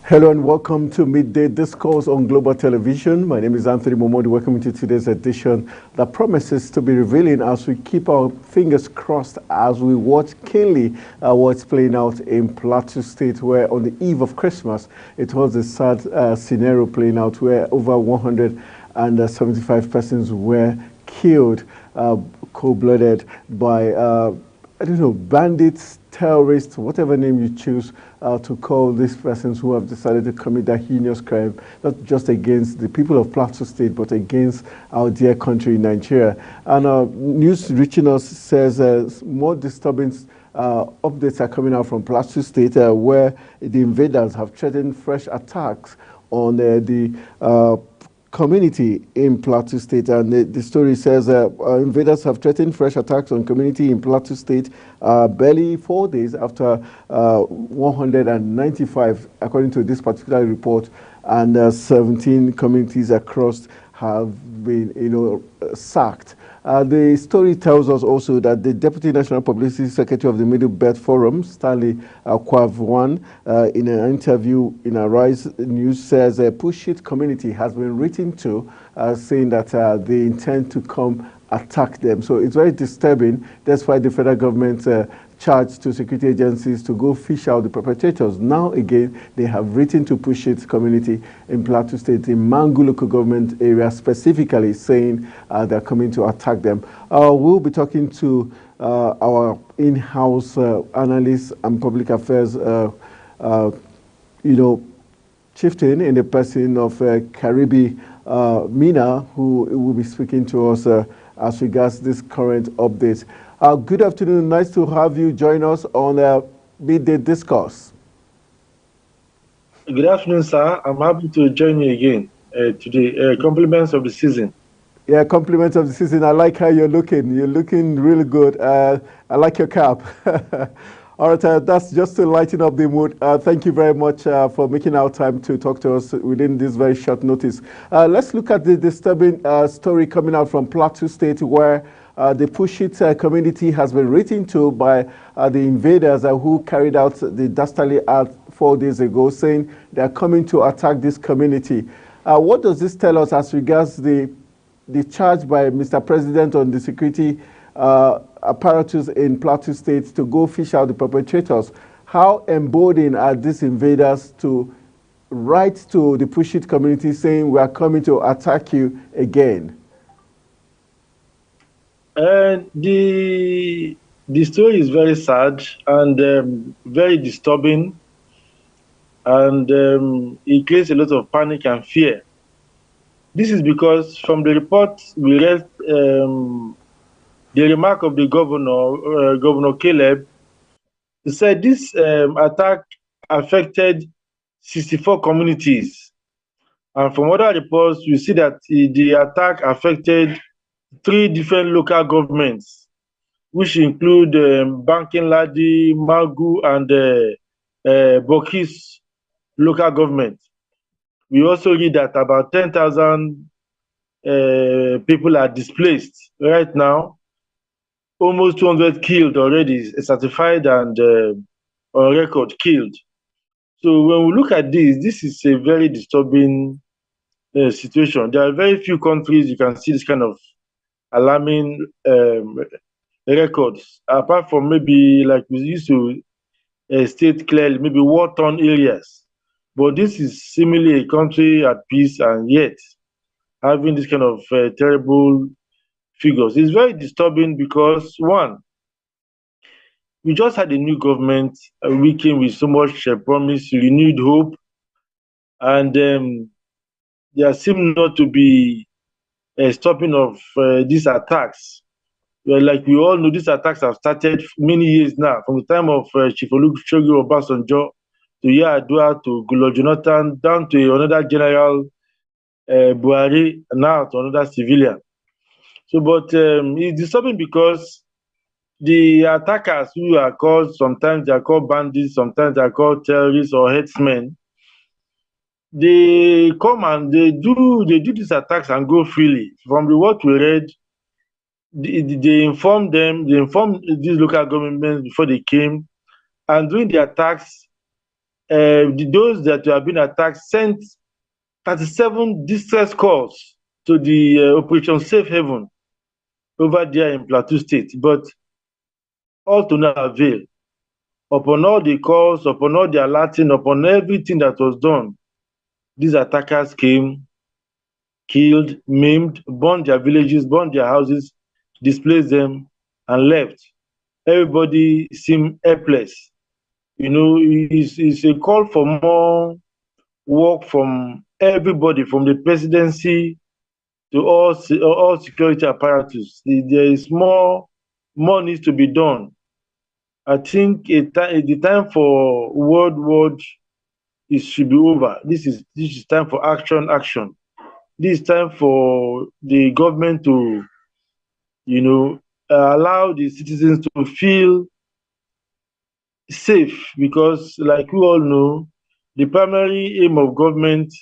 Hello and welcome to Midday Discourse on Global Television. My name is Anthony Momodi. Welcome to today's edition that promises to be revealing as we keep our fingers crossed as we watch keenly what's playing out in Plateau State, where on the eve of Christmas, it was a sad scenario playing out where over 175 persons were killed, cold-blooded by I don't know, bandits, terrorists, whatever name you choose to call these persons who have decided to commit that heinous crime, not just against the people of Plateau State, but against our dear country, Nigeria. And news reaching us says more disturbing updates are coming out from Plateau State, where the invaders have threatened fresh attacks on the community in Plateau State, and the story says invaders have threatened fresh attacks on community in Plateau State barely 4 days after 195, according to this particular report, and 17 communities across have been, sacked. The story tells us also that the Deputy National Publicity Secretary of the Middle Belt Forum, Stanley Kwavwan, in an interview in Arise News, says a Pushit community has been written to, saying that they intend to come attack them. So it's very disturbing. That's why the federal government charged to security agencies to go fish out the perpetrators. Now again, they have written to Pushit community in Plateau State, in Mangu local government area specifically, saying they're coming to attack them. We'll be talking to our in-house analyst and public affairs, chieftain in the person of Karibi Mina, who will be speaking to us as regards this current update. Good afternoon. Nice to have you join us on Midday Discourse. Good afternoon, sir. I'm happy to join you again today. Compliments of the season. Yeah, compliments of the season. I like how you're looking. You're looking really good. I like your cap. All right, that's just to lighten up the mood. Thank you very much for making our time to talk to us within this very short notice. Let's look at the disturbing story coming out from Plateau State, where the Pushit community has been written to by the invaders who carried out the dastardly act 4 days ago, saying they are coming to attack this community. What does this tell us as regards the charge by Mr. President on the security apparatus in Plateau State to go fish out the perpetrators? How emboldened are these invaders to write to the Pushit community saying we are coming to attack you again? The story is very sad and very disturbing, and it creates a lot of panic and fear. This is because from the report we read, the remark of the governor, Governor Caleb, he said this attack affected 64 communities. And from other reports, we see that the attack affected 3 different local governments, which include Bankin Ladi, Magu, and Bokis local government. We also read that about 10,000 people are displaced right now. Almost 200 killed already, certified and on record killed. So when we look at this is a very disturbing situation. There are very few countries you can see this kind of alarming records, apart from maybe like we used to state clearly, maybe war-torn areas. But this is seemingly a country at peace, and yet having this kind of terrible figures. It's very disturbing because, one, we just had a new government. We came with so much promise, renewed hope, and there seemed not to be a stopping of these attacks. Well, like we all know, these attacks have started many years now, from the time of Chief Olusegun Obasanjo to Yar'Adua to Goodluck Jonathan, down to another general, Buhari, now to another civilian. So, but it's disturbing because the attackers who are called, sometimes they are called bandits, sometimes they are called terrorists or headsmen, they come and they do these attacks and go freely. From what we read, they informed these local governments before they came, and during the attacks, those that have been attacked sent 37 distress calls to the Operation Safe Haven over there in Plateau State, but all to no avail. Upon all the calls, upon all the alerting, upon everything that was done, these attackers came, killed, maimed, burned their villages, burned their houses, displaced them, and left. Everybody seemed helpless. It's a call for more work from everybody, from the presidency to all security apparatus. There is more needs to be done. I think the time for world war it should be over. This is time for action. This is time for the government to, allow the citizens to feel safe, because like we all know, the primary aim of government,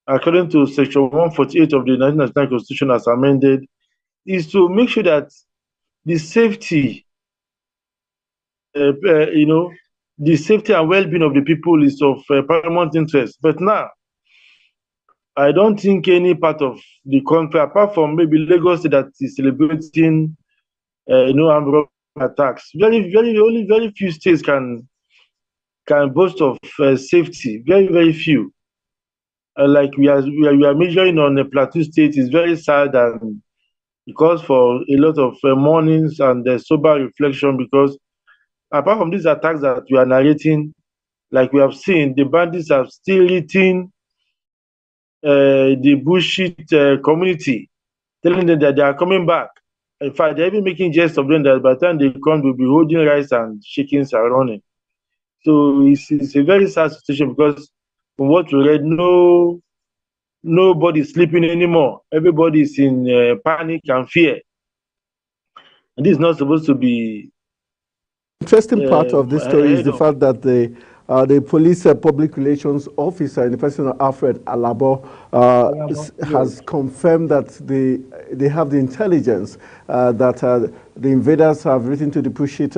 according to Section 148 of the 1999 Constitution as amended, is to make sure that the safety, the safety and well-being of the people is of paramount interest. But now, I don't think any part of the country, apart from maybe Lagos, that is celebrating, armed robbery attacks. Only very few states can boast of safety. Very few. Like we are measuring on the Plateau State is very sad, and because for a lot of mornings and sober reflection, because apart from these attacks that we are narrating, like we have seen, the bandits have still eaten the bullshit community, telling them that they are coming back. In fact, they're even making jest of them that by the time they come, they'll be holding rice and chickens and running. So it's a very sad situation, because from what we read, nobody's sleeping anymore. Everybody's in panic and fear. And this is not supposed to be. Interesting part of this story is the fact that the police public relations officer in the person of Alfred Alabo has confirmed that they have the intelligence that the invaders have written to the Pushit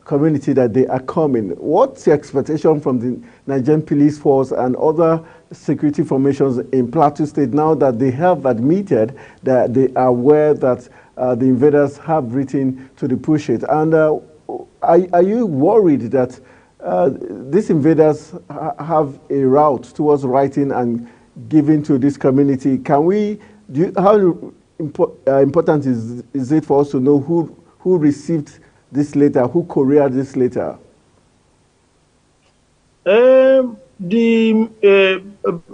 community that they are coming. What's the expectation from the Nigerian police force and other security formations in Plateau State now that they have admitted that they are aware that the invaders have written to the Pushit? And are you worried that these invaders have a route towards writing and giving to this community? How important is it for us to know who received this letter, who couriered this letter? A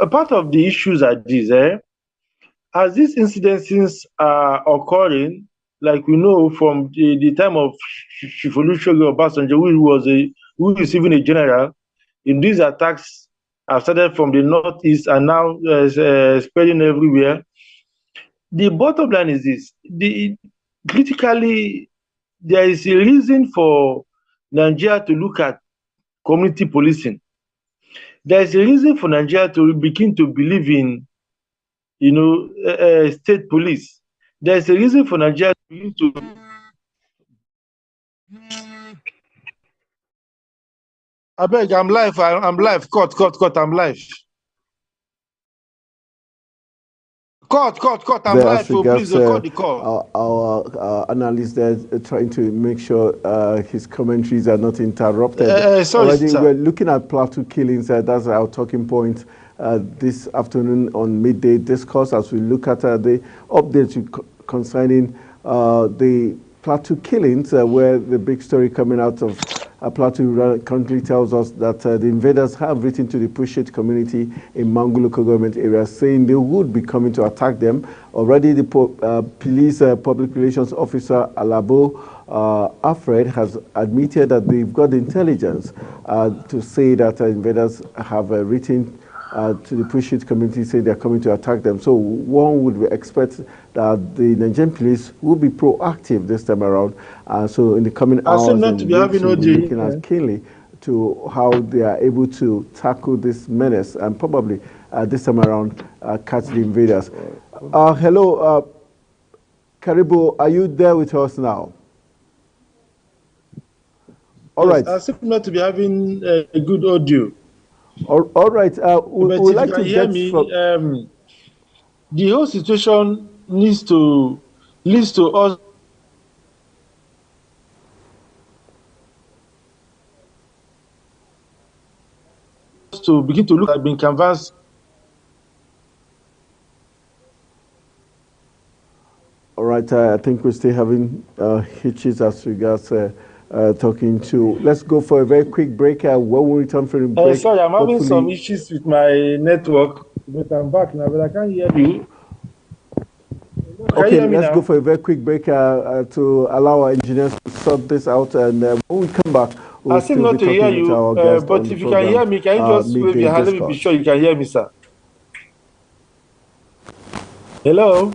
part of the issues are these, as these incidences are occurring, like we know from the time of Olusegun Obasanjo, who is even a general, in these attacks have started from the northeast and now spreading everywhere. The bottom line is this: critically, there is a reason for Nigeria to look at community policing. There is a reason for Nigeria to begin to believe in, state police. There is a reason for Nigeria to begin to. I beg, I'm live. I'm live. Cut. I'm live. Cut. I'm live. Please cut the call. Our analyst there trying to make sure his commentaries are not interrupted. Sorry, already sir. We're looking at Plateau killings. That's our talking point this afternoon on Midday Discourse, as we look at the updates concerning the Plateau killings, where the big story coming out of Plateau currently tells us that the invaders have written to the Pushit community in Mangu local government area saying they would be coming to attack them. Already the police public relations officer Alabo Alfred has admitted that they've got intelligence to say that invaders have written to the Pushit community saying they're coming to attack them. So one would expect that the Nigerian police will be proactive this time around. So in the coming hours, we'll be looking at keenly to how they are able to tackle this menace and probably this time around catch the invaders. Hello, Karibu, are you there with us now? All right. I seem not to be having a good audio. All right. But We'd if you like can to hear get me, from. the whole situation leads to us to begin to look at being canvassed. All right. I think we're still having hitches as regards talking to. Let's go for a very quick break. When we return from the break, Sorry, I'm having some hopefully. issues with my network, but I'm back now. But I can't hear you. Can you Okay, hear me let's go now? for a very quick break to allow our engineers to sort this out. And when we come back, I we'll seem still be not to hear talking with you. our guest on But the if you can hear program, me, can you just wave Midday your hand? Let me be sure Discourse. you can hear me, sir. Hello.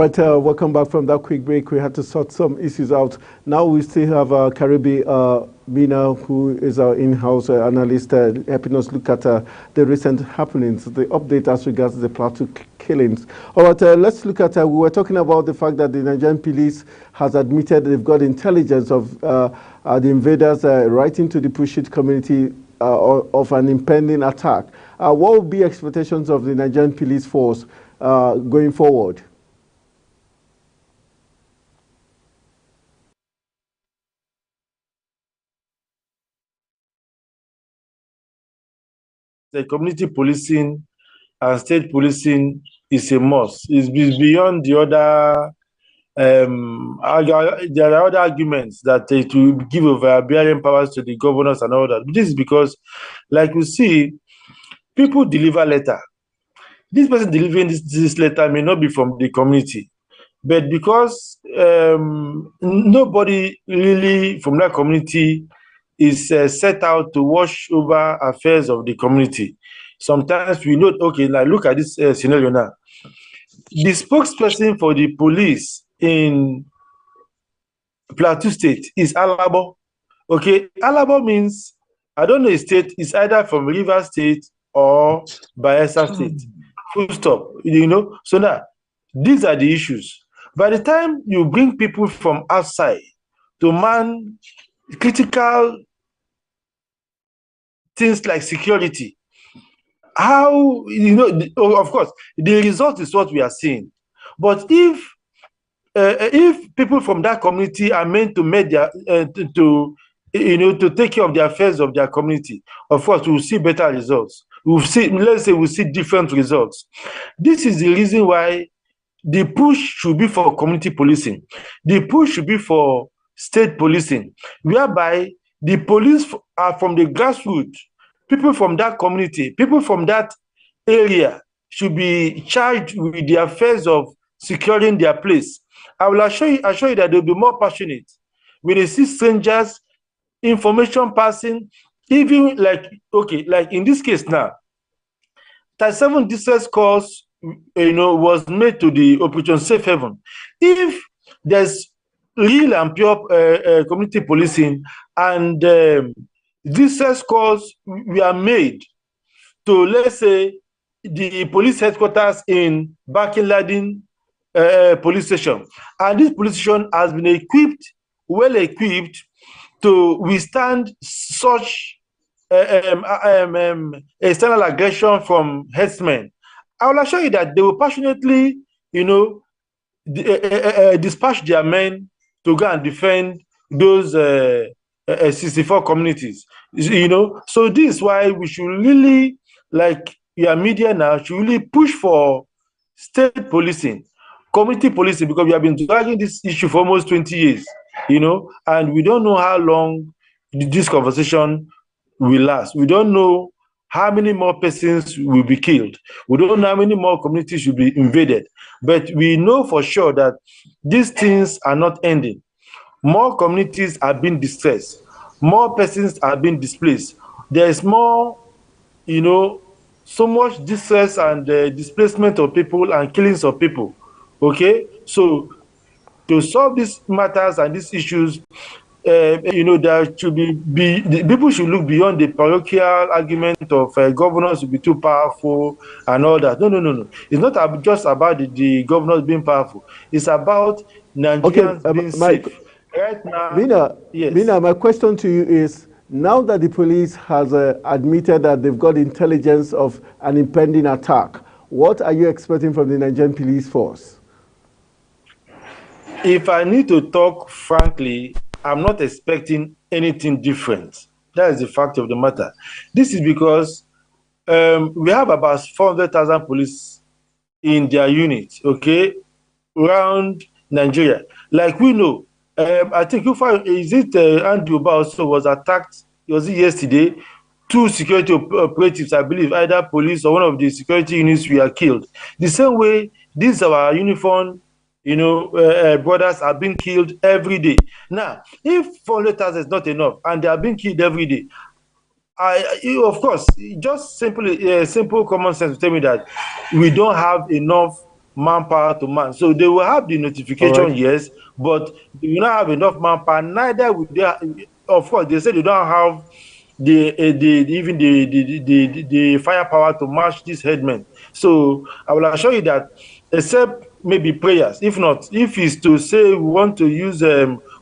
right, welcome back from that quick break. We had to sort some issues out. Now we still have Karibi Mina, who is our in-house analyst, helping us look at the recent happenings, the update as regards the Plateau killings. All right, let's look at, we were talking about the fact that the Nigerian police has admitted they've got intelligence of the invaders writing to the Pushit community of an impending attack. What would be expectations of the Nigerian police force going forward? The community policing and state policing is a must. It's beyond the other. There are other arguments that it will give overbearing powers to the governors and all that. This is because, like you see, people deliver letter. This person delivering this letter may not be from the community, but because nobody really from that community is set out to watch over affairs of the community. Sometimes we know, okay, like look at this scenario now. The spokesperson for the police in Plateau State is Alabo. Okay, Alabo means, I don't know a state, it's either from River State or Bayelsa State. Full stop, you know. So now, these are the issues. By the time you bring people from outside to man critical things like security, how, you know, of course, the result is what we are seeing. But if people from that community are meant to make their to take care of the affairs of their community, of course, we'll see better results. We'll see different results. This is the reason why the push should be for community policing. The push should be for state policing, whereby the police are from the grassroots. People from that community, people from that area should be charged with the affairs of securing their place. I will assure you that they'll be more passionate when they see strangers, information passing, even like, okay, like in this case now, 37 distress calls, was made to the Operation Safe Haven. If there's real and pure community policing and distress calls were made to, let's say, the police headquarters in Bakin police station, and this police station has been well equipped to withstand such external aggression from herdsmen, I will assure you that they will passionately, dispatch their men to go and defend those 64 communities. So this is why we should really, like your media now, should really push for state policing, community policing, because we have been dragging this issue for almost 20 years, and we don't know how long this conversation will last. We don't know how many more persons will be killed. We don't know how many more communities will be invaded. But we know for sure that these things are not ending. More communities are being distressed. More persons are being displaced. There is more, so much distress and displacement of people and killings of people. Okay? So to solve these matters and these issues, there should the people should look beyond the parochial argument of governors will be too powerful and all that. No. It's not just about the governors being powerful. It's about Nigerians being safe. Right now, yes. Mina, my question to you is, now that the police has admitted that they've got intelligence of an impending attack, what are you expecting from the Nigerian police force? If I need to talk frankly, I'm not expecting anything different. That is the fact of the matter. This is because we have about 400,000 police in their units, okay, around Nigeria. Like we know, I think Andrew Ba also was attacked, was it yesterday? 2 security operatives, I believe, either police or one of the security units were killed. The same way, these are our uniform, brothers are being killed every day. Now, if 400,000 is not enough and they are being killed every day, of course, just simple common sense to tell me that we don't have enough manpower to man. So they will have the All notification, right. yes, but they will not have enough manpower. Neither will they. Of course, they say they don't have the firepower to match these headmen. So I will assure you that, except maybe prayers, if not, if it's to say we want to use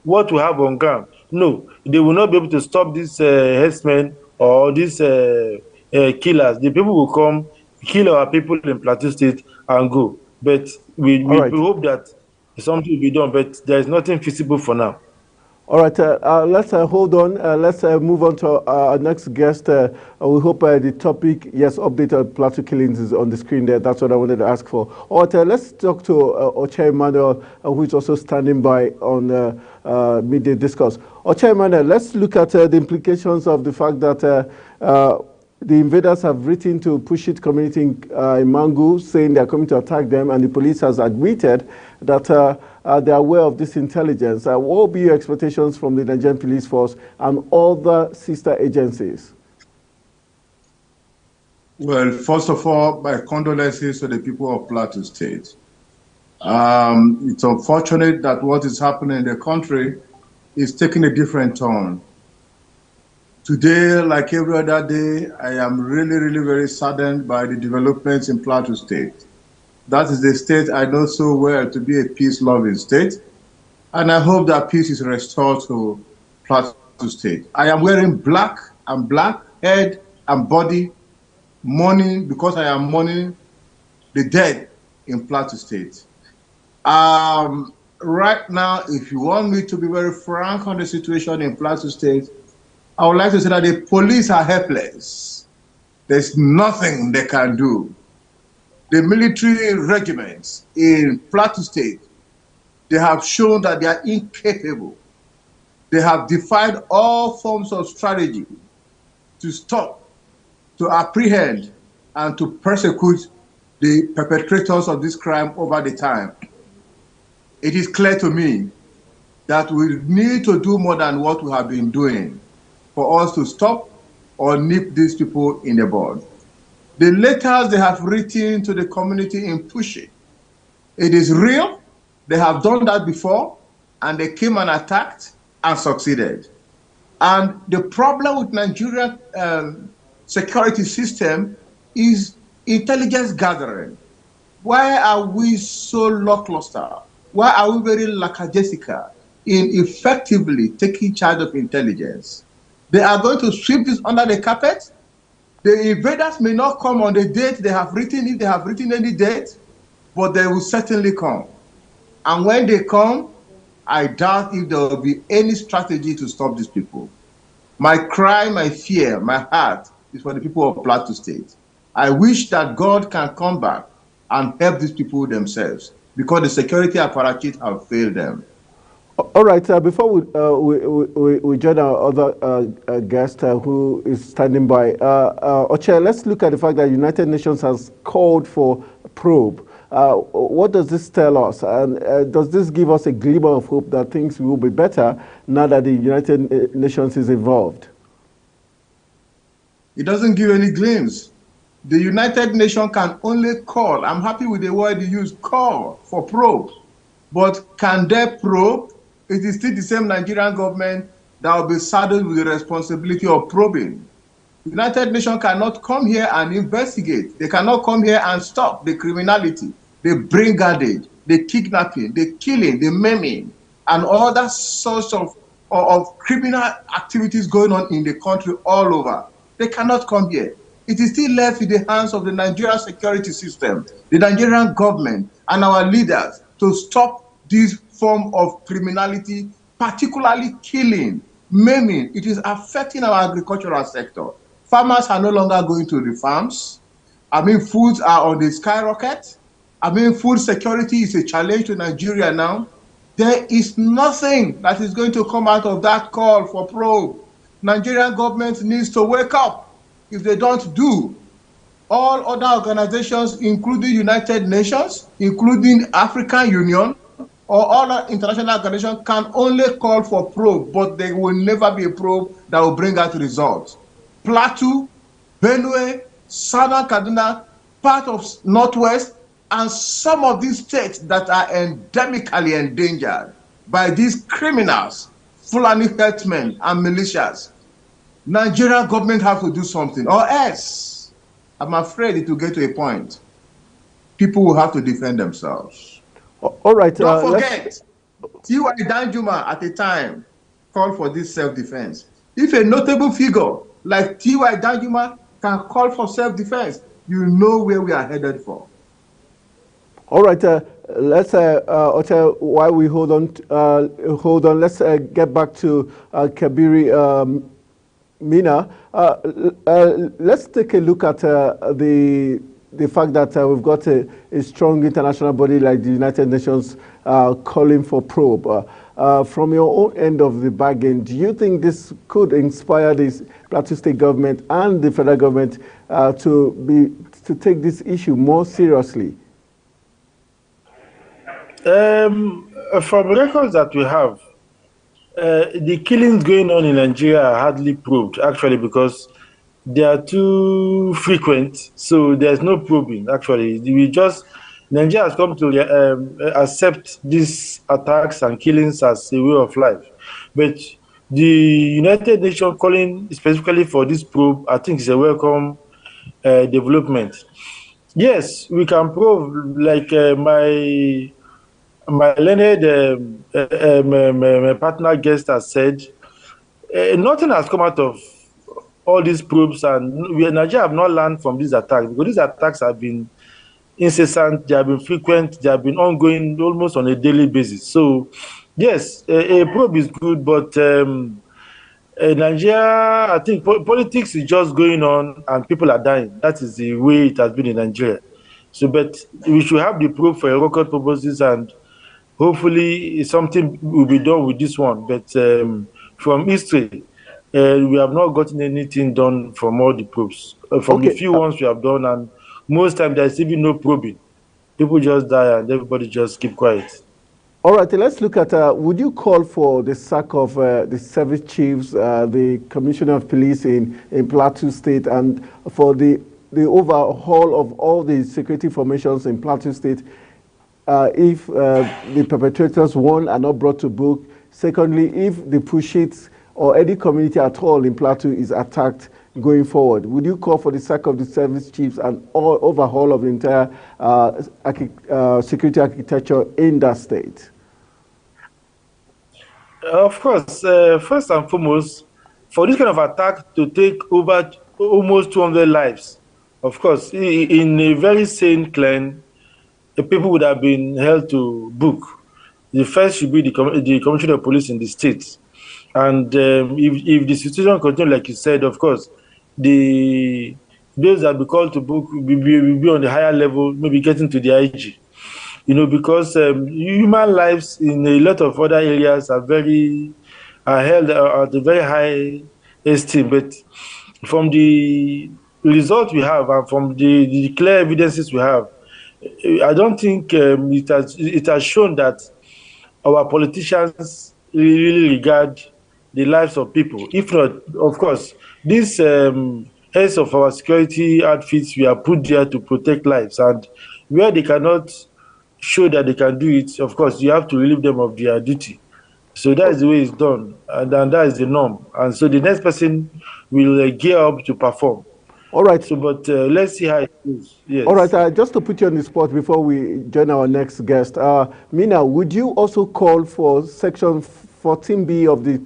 what we have on ground, no, they will not be able to stop these headsmen or these killers. The people will come, kill our people in Plateau State and go. But All we right. hope that something will be done, but there is nothing feasible for now. All right, let's hold on. Let's move on to our next guest. We hope the topic, yes, update on Plateau killings is on the screen there. That's what I wanted to ask for. All right, let's talk to Ocha Emmanuel, who is also standing by on Midday Discourse. Ocha Emmanuel, let's look at the implications of the fact that the invaders have written to Pushit community in Mangu, saying they are coming to attack them, and the police has admitted that they are aware of this intelligence. What will be your expectations from the Nigerian Police Force and other sister agencies? Well, first of all, my condolences to the people of Plateau State. It's unfortunate that what is happening in the country is taking a different turn. Today, like every other day, I am really very saddened by the developments in Plateau State. That is the state I know so well to be a peace-loving state, and I hope that peace is restored to Plateau State. I am wearing black, head and body, mourning because I am mourning the dead in Plateau State. Right now, if you want me to be very frank on the situation in Plateau State, I would like to say that the police are helpless. There's nothing they can do. The military regiments in Plateau State, they have shown that they are incapable. They have defied all forms of strategy to stop, to apprehend, and to persecute the perpetrators of this crime over the time. It is clear to me that we need to do more than what we have been doing for us to stop or nip these people in the bud. The letters they have written to the community in Pushi, it is real. They have done that before, and they came and attacked and succeeded. And the problem with Nigerian security system is intelligence gathering. Why are we so lackluster? Why are we very lackadaisical in effectively taking charge of intelligence? They are going to sweep this under the carpet. The invaders may not come on the date they have written, if they have written any date, but they will certainly come. And when they come, I doubt if there will be any strategy to stop these people. My cry, my fear, my heart is for the people of Plateau State. I wish that God can come back and help these people themselves, because the security apparatus have failed them. All right, before we join our other guest who is standing by, Oche, let's look at the fact that the United Nations has called for a probe. What does this tell us? And does this give us a glimmer of hope that things will be better now that the United Nations is involved? It doesn't give any glimpse. The United Nations can only call. I'm happy with the word you use, call for probe. But can they probe? It is still the same Nigerian government that will be saddled with the responsibility of probing. The United Nations cannot come here and investigate. They cannot come here and stop the criminality, the brigandage, the kidnapping, the killing, the maiming, and all that sorts of criminal activities going on in the country all over. They cannot come here. It is still left in the hands of the Nigerian security system, the Nigerian government, and our leaders to stop this form of criminality, particularly killing, maiming. It is affecting our agricultural sector. Farmers are no longer going to the farms. Foods are on the skyrocket. Food security is a challenge to Nigeria now. There is nothing that is going to come out of that call for probe. Nigerian government needs to wake up. If they don't do, all other organizations, including United Nations, including African Union, or all international organizations, can only call for probe, but there will never be a probe that will bring out results. Plateau, Benue, Southern Kaduna, part of Northwest, And some of these states that are endemically endangered by these criminals, Fulani herdsmen and militias, Nigerian government have to do something, or else I'm afraid it will get to a point people will have to defend themselves. All right. Don't forget, T.Y. Danjuma at the time called for this self-defense. If a notable figure like T.Y. Danjuma can call for self-defense, you know where we are headed for. All right. Let's Ocha, while we hold on. Let's get back to Kabiri Mina. Let's take a look at the fact that we've got a strong international body like the United Nations calling for probe. From your own end of the bargain, do you think this could inspire the Plateau State government and the federal government to take this issue more seriously? From records that we have, the killings going on in Nigeria are hardly proved, actually, because they are too frequent, so there's no probing, actually. Nigeria has come to accept these attacks and killings as a way of life. But the United Nations calling specifically for this probe, I think is a welcome development. Yes, we can prove, like my learned my partner guest has said, nothing has come out of all these probes, and Nigeria have not learned from these attacks, because these attacks have been incessant, they have been frequent, they have been ongoing almost on a daily basis. So, yes, a probe is good, but Nigeria, I think politics is just going on and people are dying. That is the way it has been in Nigeria. So, but we should have the probe for record purposes, and hopefully something will be done with this one. But from history, we have not gotten anything done from all the probes. From the few ones we have done, and most times there's even no probing. People just die and everybody just keep quiet. All right, let's look at, would you call for the sack of the service chiefs, the commissioner of police in Plateau State, and for the overhaul of all the security formations in Plateau State, if the perpetrators, one, are not brought to book? Secondly, if the Pushits or any community at all in Plateau is attacked going forward, would you call for the sack of the service chiefs and overhaul of the entire security architecture in that state? Of course, first and foremost, for this kind of attack to take over almost 200 lives, of course, in a very sane clan, the people would have been held to book. The first should be the commissioner of police in the state. And if the situation continues, like you said, of course, those that be called to book will be on the higher level, maybe getting to the IG. You know, because human lives in a lot of other areas are held at a very high esteem. But from the result we have and from the clear evidences we have, I don't think it has shown that our politicians really regard the lives of people. If not, of course, these heads of our security outfits, we are put there to protect lives, and where they cannot show that they can do it, of course, you have to relieve them of their duty. So that is the way it's done, and that is the norm. And so the next person will gear up to perform. All right. So, but let's see how it goes. Yes. All right. Just to put you on the spot before we join our next guest, Mina, would you also call for Section 14B of the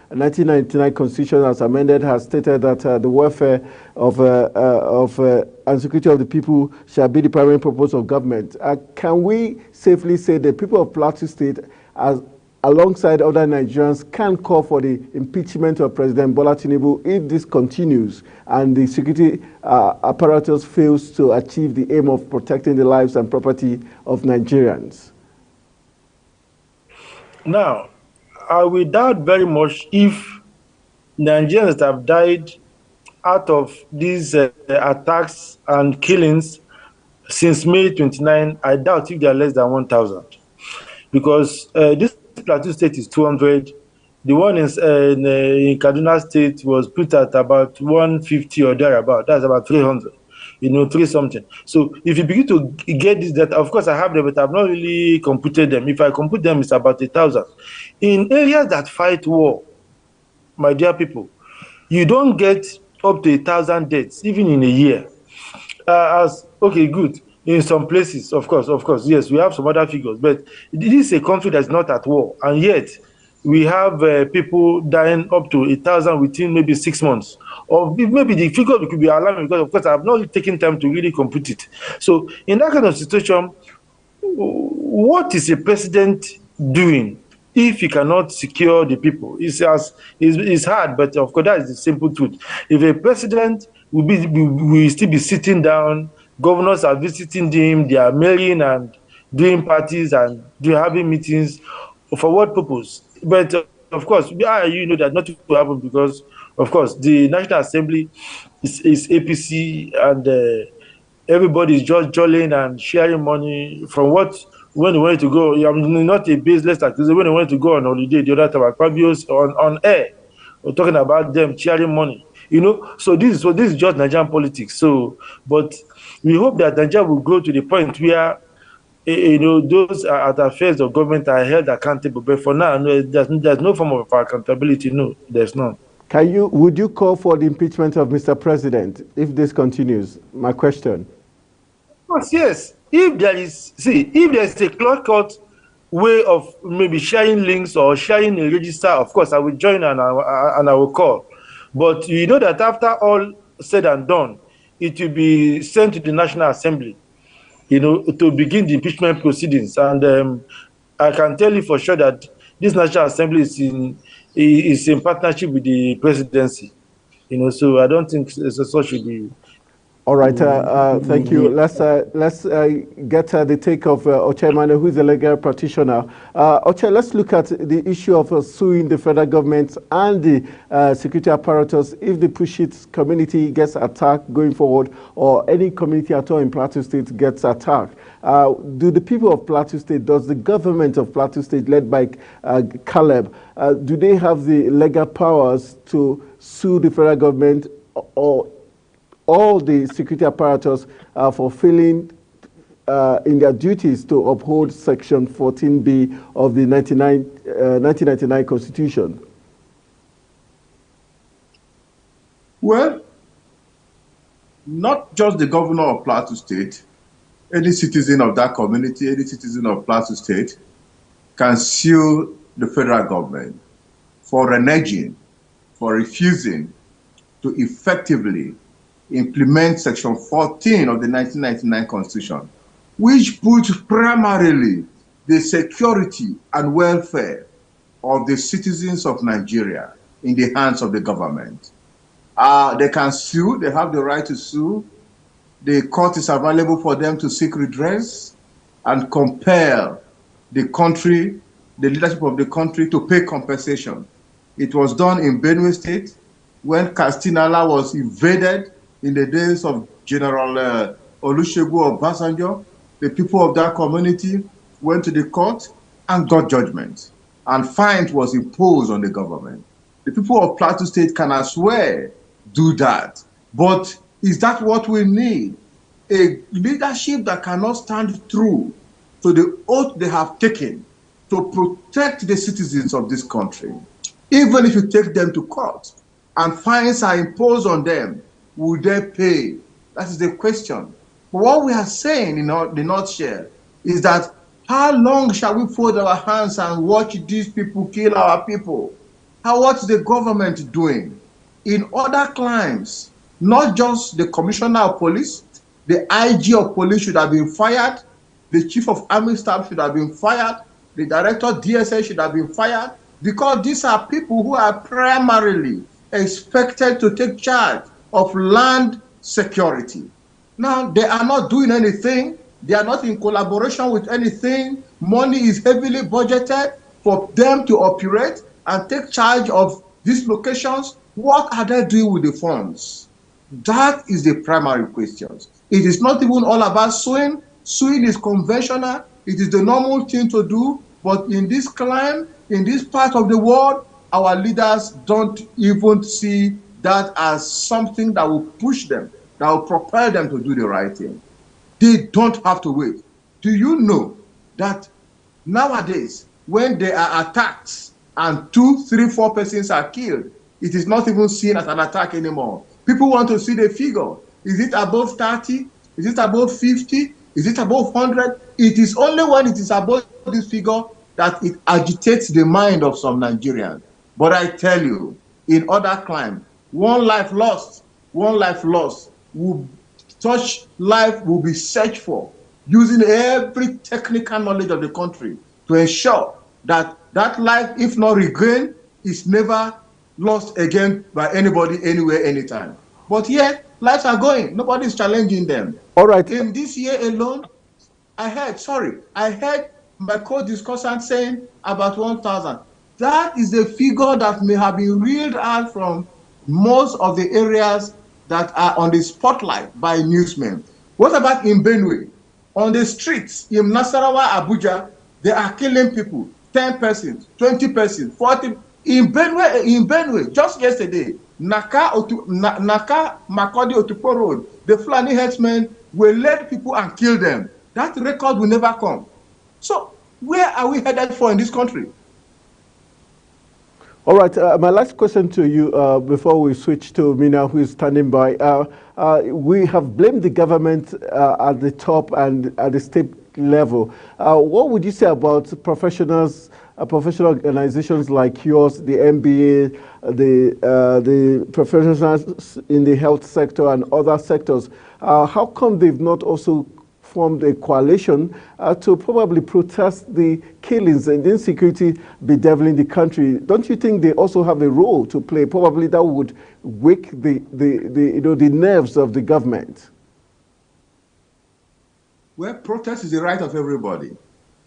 1999 Constitution, as amended, has stated that the welfare of and security of the people shall be the primary purpose of government? Can we safely say the people of Plateau State, alongside other Nigerians, can call for the impeachment of President Bola Tinubu if this continues and the security apparatus fails to achieve the aim of protecting the lives and property of Nigerians? Now, I will doubt very much if Nigerians have died out of these attacks and killings since May 29. I doubt if they are less than 1,000, because this Plateau State is 200. The one in Kaduna State was put at about 150 or thereabout. That's about 300. 3 something. So if you begin to get this data, of course I have them, but I've not really computed them. If I compute them, it's about 1,000. In areas that fight war, my dear people, you don't get up to 1,000 deaths, even in a year. Okay, good. In some places, of course, yes, we have some other figures, but this is a country that's not at war, and yet we have people dying up to 1,000 within maybe 6 months. Or maybe the figure could be alarming because, of course, I've not taken time to really compute it. So, in that kind of situation, what is a president doing if he cannot secure the people? It's hard, but of course, that is the simple truth. If a president will still be sitting down, governors are visiting him, they are marrying and doing parties and having meetings, for what purpose? But of course, that nothing will happen because, of course, the National Assembly is APC and everybody is just jolling and sharing money from when they wanted to go. I mean, not a baseless activity. When they wanted to go on holiday the other time, Fabios on air, we're talking about them sharing money. So this is just Nigerian politics. So, but we hope that Nigeria will grow to the point where those at affairs of government are held accountable. But for now, no, there's no form of accountability. No, there's none. Would you call for the impeachment of Mr. President if this continues? My question. Yes. If there is a clear-cut way of maybe sharing links or sharing a register, of course, I will join and I will call. But you know that after all said and done, it will be sent to the National Assembly, to begin the impeachment proceedings. And I can tell you for sure that this National Assembly is in partnership with the presidency. So I don't think such should be. All right, thank you. Let's get the take of Oche Emmanuel, who is a legal practitioner. Oche, let's look at the issue of suing the federal government and the security apparatus if the Pushit community gets attacked going forward, or any community at all in Plateau State gets attacked. Do the people of Plateau State, does the government of Plateau State, led by Caleb, do they have the legal powers to sue the federal government or all the security apparatus for failing in their duties to uphold Section 14B of the 1999 Constitution? Well, not just the governor of Plateau State, any citizen of that community, any citizen of Plateau State can sue the federal government for reneging, for refusing to effectively implement Section 14 of the 1999 Constitution, which puts primarily the security and welfare of the citizens of Nigeria in the hands of the government. They can sue, they have the right to sue. The court is available for them to seek redress and compel the country, the leadership of the country, to pay compensation. It was done in Benue State when Kastinala was invaded in the days of General Olusegun Obasanjo. The people of that community went to the court and got judgment, and fine was imposed on the government. The people of Plateau State can as well do that. But is that what we need? A leadership that cannot stand true to the oath they have taken to protect the citizens of this country. Even if you take them to court and fines are imposed on them, will they pay? That is the question. But what we are saying in the nutshell is that how long shall we fold our hands and watch these people kill our people? What is the government doing? In other climes, not just the commissioner of police, the IG of police should have been fired, the chief of army staff should have been fired, the director of DSA should have been fired, because these are people who are primarily expected to take charge of land security. Now, they are not doing anything. They are not in collaboration with anything. Money is heavily budgeted for them to operate and take charge of these locations. What are they doing with the funds? That is the primary question. It is not even all about suing. Suing is conventional. It is the normal thing to do. But in this climate, in this part of the world, our leaders don't even see that as something that will push them that will propel them to do the right thing. They don't have to wait. Do you know that nowadays, when there are attacks and 2, 3, 4 persons are killed, it is not even seen as an attack anymore. People want to see the figure. Is it above 30? Is it above 50? Is it above 100? It is only when it is above this figure that it agitates the mind of some Nigerians. But I tell you, in other climes, one life lost, such life will be searched for using every technical knowledge of the country to ensure that that life, if not regained, is never lost again by anybody, anywhere, anytime. But yet, lives are going. Nobody is challenging them. All right. In this year alone, I heard my co-discussant saying about 1,000. That is a figure that may have been reeled out from most of the areas that are on the spotlight by newsmen. What about in Benue? On the streets in Nasarawa, Abuja, they are killing people, 10 persons, 20 persons, 40. In Benue, just yesterday, Naka Makodi Otupo Road, the Fulani herdsmen will lead people and kill them. That record will never come. So where are we headed for in this country? All right, my last question to you before we switch to Mina, who is standing by. We have blamed the government at the top and at the state level. What would you say about professionals, professional organizations like yours, the MBA, the professionals in the health sector and other sectors? How come they've not also formed a coalition to probably protest the killings and insecurity bedeviling the country? Don't you think they also have a role to play? Probably that would wake the nerves of the government. Well, protest is the right of everybody.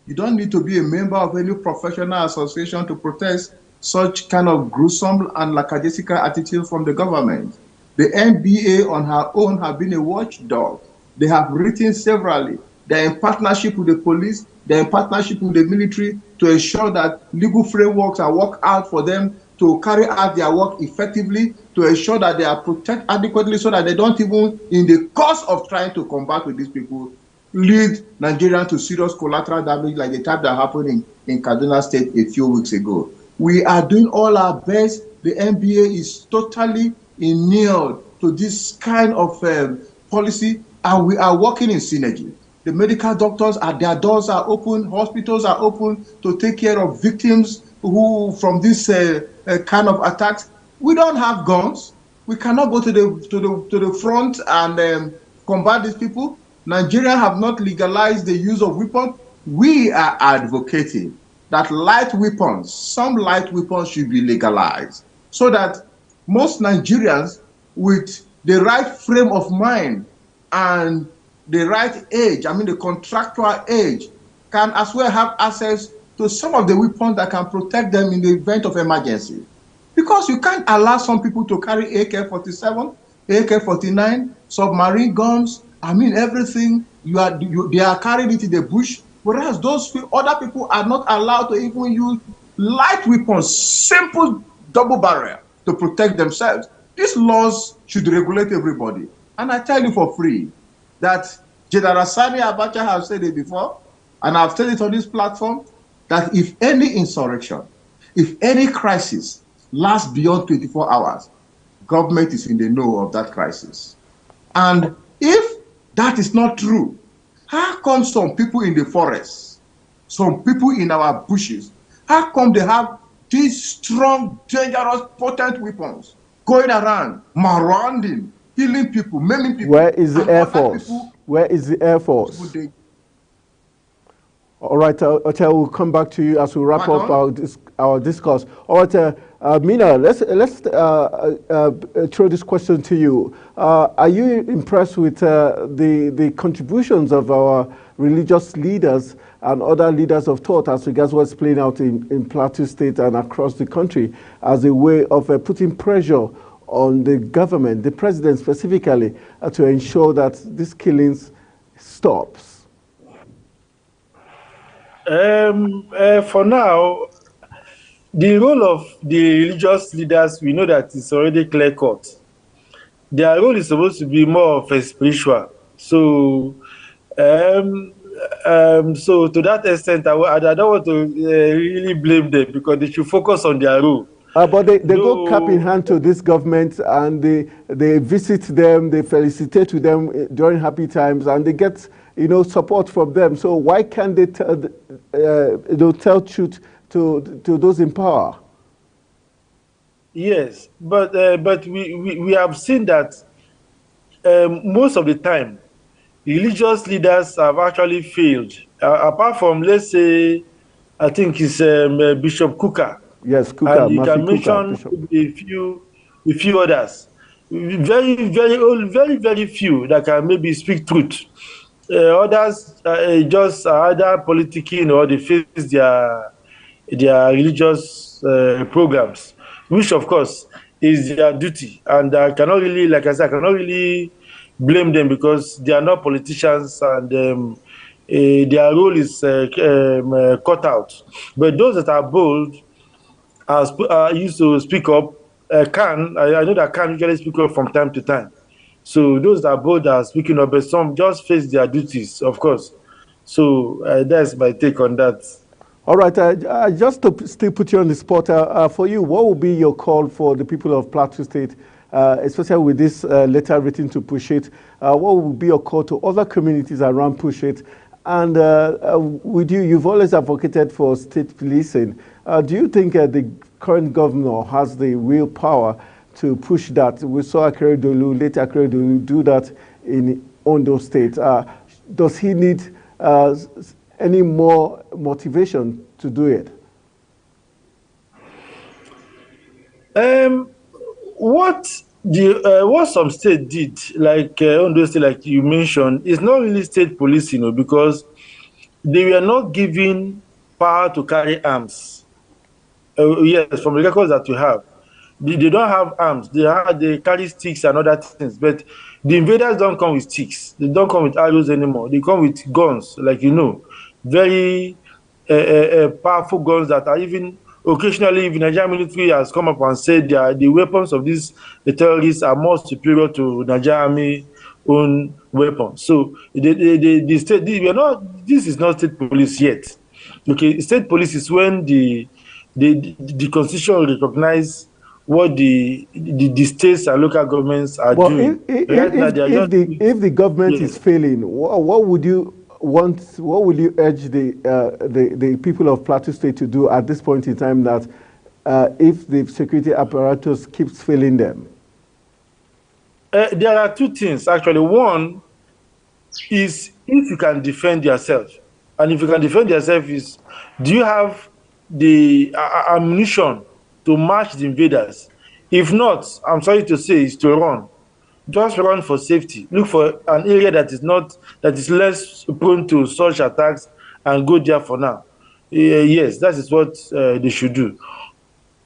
You don't need to be a member of any professional association to protest such kind of gruesome and lackadaisical attitude from the government. The NBA on her own have been a watchdog. They have written severally. They're in partnership with the police. They're in partnership with the military to ensure that legal frameworks are worked out for them to carry out their work effectively, to ensure that they are protected adequately so that they don't even, in the course of trying to combat with these people, lead Nigeria to serious collateral damage like the type that happened in Kaduna State a few weeks ago. We are doing all our best. The NBA is totally inured to this kind of policy, and we are working in synergy. The medical doctors, their doors are open, hospitals are open to take care of victims who from this kind of attacks. We don't have guns. We cannot go to the front and combat these people. Nigeria have not legalized the use of weapons. We are advocating that light weapons, some light weapons should be legalized so that most Nigerians with the right frame of mind and the right age, I mean the contractual age, can as well have access to some of the weapons that can protect them in the event of emergency. Because you can't allow some people to carry AK-47, AK-49, submarine guns, I mean everything. They are carrying it in the bush, whereas those other people are not allowed to even use light weapons, simple double barrel to protect themselves. These laws should regulate everybody. And I tell you for free that General Sani Abacha has said it before, and I've said it on this platform, that if any insurrection, if any crisis lasts beyond 24 hours, government is in the know of that crisis. And if that is not true, how come some people in the forests, some people in our bushes, how come they have these strong, dangerous, potent weapons going around, marauding, killing people, maiming people? Where is the Air Force? Where is the Air Force? All right, Ocha, we'll come back to you as we wrap up our discourse. All right, Mina, let's throw this question to you. Are you impressed with the contributions of our religious leaders and other leaders of thought as regards what's playing out in Plateau State and across the country as a way of putting pressure on the government, the president specifically, to ensure that these killings stops? For now, the role of the religious leaders, we know that it's already clear-cut. their role is supposed to be more of a spiritual. So, um, so to that extent, I don't want to really blame them because they should focus on their role. But they go cap in Though, hand to this government and they visit them, they felicitate with them during happy times, and they get support from them. So why can't they tell truth to those in power? yes, but we have seen that most of the time religious leaders have actually failed. Apart from, let's say, I think it's Bishop Kuka, Yes, and Kuka, you Matthew can Kuka, mention Bishop. a few others. Very old, very few that can maybe speak truth. Others just are either politicking or they face their religious programs, which of course is their duty. And I cannot really, like I said, I cannot really blame them because they are not politicians and their role is cut out. But those that are bold used to speak up. I know that can usually speak up from time to time. So those that are bold are speaking up, but some just face their duties, of course. So that's my take on that. All right, just to still put you on the spot, for you, what would be your call for the people of Plateau State, especially with this letter written to Push It? What would be your call to other communities around Push It? And with you, you've always advocated for state policing. Do you think the current governor has the real power to push that? We saw Akeredolu, later Akeredolu, do that in Ondo State. Does he need any more motivation to do it? What some state did, like Ondo State, like you mentioned, is not really state police, because they were not given power to carry arms. Yes, from the records that you have, they don't have arms. They carry sticks and other things, but the invaders don't come with sticks. They don't come with arrows anymore. They come with guns, like very powerful guns that are even occasionally, if the Nigerian military has come up and said the weapons of these terrorists are more superior to Nigerian army own weapons. So the state, this is not state police yet. Okay, state police is when the constitution recognize what the states and local governments are doing. Right now, they are just if the government is failing, what would you want? What will you urge the people of Plateau State to do at this point in time that if the security apparatus keeps failing them? There are two things actually. One is if you can defend yourself, and if you can defend yourself, is do you have the ammunition to match the invaders? If not, I'm sorry to say, is to run. Just run for safety. Look for an area that is less prone to such attacks and go there for now. Yes, that is what they should do.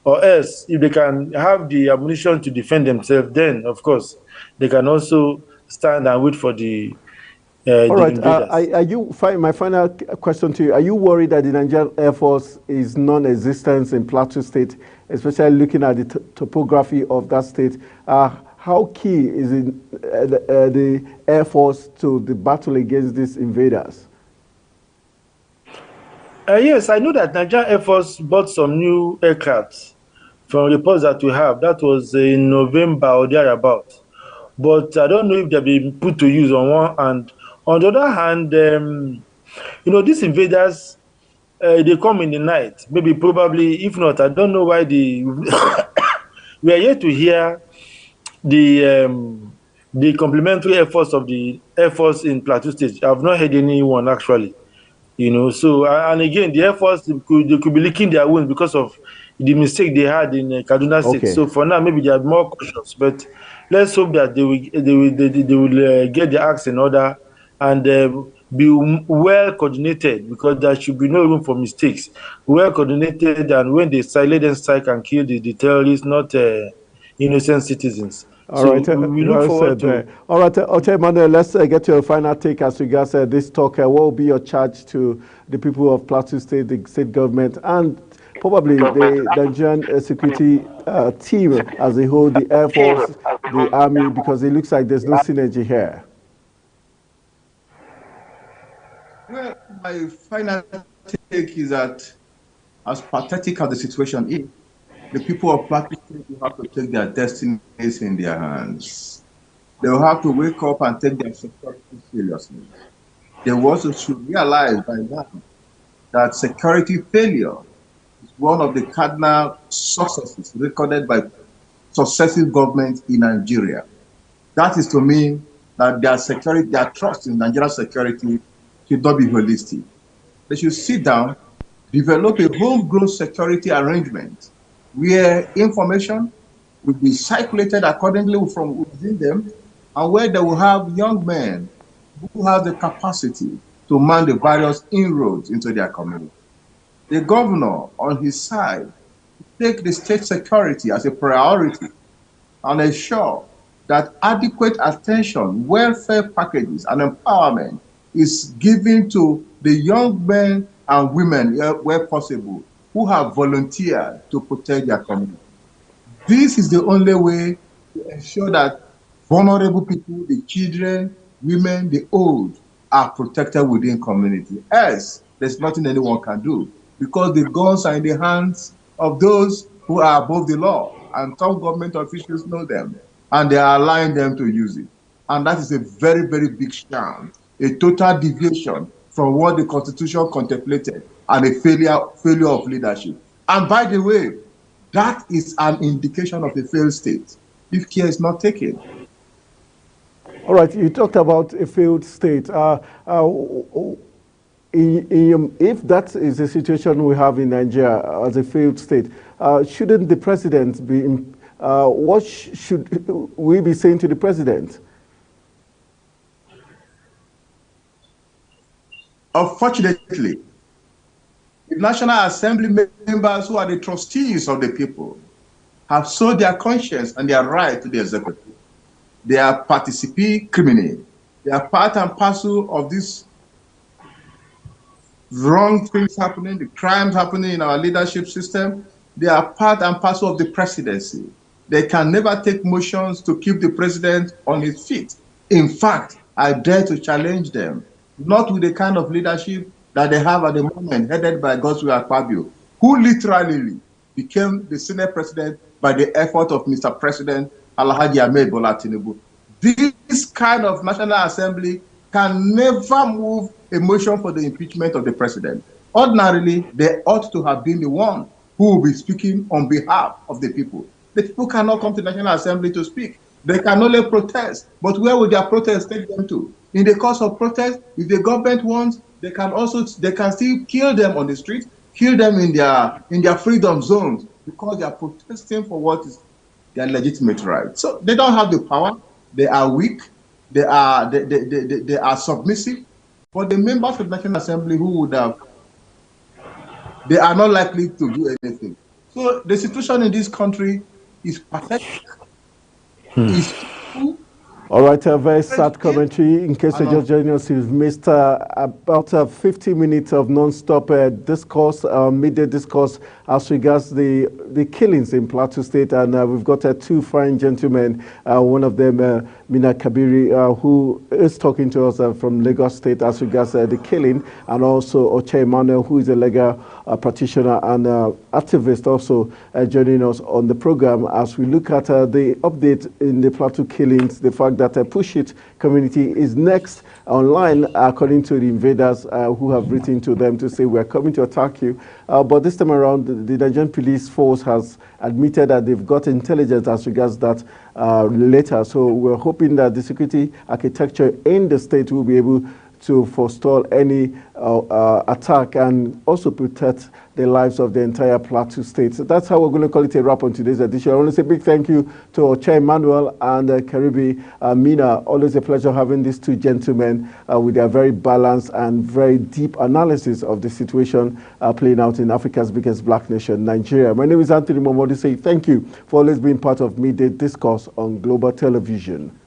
Or else, if they can have the ammunition to defend themselves, then of course they can also stand and wait for the All right. invaders. My final question to you: are you worried that the Nigerian Air Force is non-existent in Plateau State, especially looking at the topography of that state? How key is the Air Force to the battle against these invaders? Yes, I know that Nigerian Air Force bought some new aircrafts from reports that we have. That was in November or thereabout. But I don't know if they've been put to use on one hand. On the other hand, these invaders, they come in the night. Maybe, probably, if not, I don't know why we are yet to hear the complementary efforts of the Air Force in Plateau State. I've not heard anyone actually. So and again, the Air Force they could be licking their wounds because of the mistake they had in Kaduna State. Okay. So for now, maybe they are more cautious. But let's hope that they will get their acts in order and be well coordinated, because there should be no room for mistakes. Well coordinated, and when they let them strike and kill the terrorists, not innocent citizens. All right. We look forward to. All right, Ote Manuel, let's get to a final take as regards this talk. What will be your charge to the people of Plateau State, the state government, and probably the Nigerian security team as a whole, the Air Force, the army, because it looks like there's no synergy here? Well, my final take is that as pathetic as the situation is, the people of Plateau State will have to take their destinies in their hands. They will have to wake up and take their security seriously. They also should realize by now that security failure is one of the cardinal successes recorded by successive governments in Nigeria. That is to mean that their security, their trust in Nigerian security should not be holistic. They should sit down, develop a homegrown security arrangement where information will be circulated accordingly from within them, and where they will have young men who have the capacity to man the various inroads into their community. The governor, on his side, take the state security as a priority and ensure that adequate attention, welfare packages, and empowerment is given to the young men and women, where possible, who have volunteered to protect their community. This is the only way to ensure that vulnerable people, the children, women, the old, are protected within community. Else, there's nothing anyone can do, because the guns are in the hands of those who are above the law, and some government officials know them, and they are allowing them to use it. And that is a very, very big sham, a total deviation from what the Constitution contemplated, and a failure of leadership. And by the way, that is an indication of a failed state if care is not taken. All right, you talked about a failed state. If that is the situation we have in Nigeria as a failed state, shouldn't the president be, what should we be saying to the president? Unfortunately, the National Assembly members, who are the trustees of the people, have sold their conscience and their right to the executive. They are participi crimini. They are part and parcel of these wrong things happening, the crimes happening in our leadership system. They are part and parcel of the presidency. They can never take motions to keep the president on his feet. In fact, I dare to challenge them, not with the kind of leadership that they have at the moment, headed by Godswill Akpabio, who literally became the Senate president by the effort of Mr. President Alhaji Ahmed Bola Tinubu. This kind of National Assembly can never move a motion for the impeachment of the president. Ordinarily, they ought to have been the one who will be speaking on behalf of the people. The people cannot come to the National Assembly to speak. They can only protest. But where will their protest take them to? In the course of protest, if the government wants, they can still kill them on the street, kill them in their freedom zones, because they are protesting for what is their legitimate right. So they don't have the power. They are weak. They are submissive. But the members of the National Assembly who would have, they are not likely to do anything. So the situation in this country is pathetic. All right, a very sad commentary. In case you're just joining us, you've missed about 50 minutes of non-stop discourse, media discourse as regards the killings in Plateau State. And we've got two fine gentlemen, one of them, Mina Kabiri, who is talking to us from Lagos State as regards the killing, and also Oche Emmanuel, who is a legal practitioner and activist, also joining us on the program as we look at the update in the Plateau killings, the fact that Push It community is next online, according to the invaders who have written to them to say, we're coming to attack you. But this time around, the Nigerian police force has admitted that they've got intelligence as regards that later. So we're hoping that the security architecture in the state will be able to forestall any attack and also protect the lives of the entire Plateau State. So that's how we're going to call it a wrap on today's edition. I want to say a big thank you to Oche Emmanuel and Karibi Mina. Always a pleasure having these two gentlemen with their very balanced and very deep analysis of the situation playing out in Africa's biggest black nation, Nigeria. My name is Anthony Momodi. Say thank you for always being part of Midday Discourse on Global Television.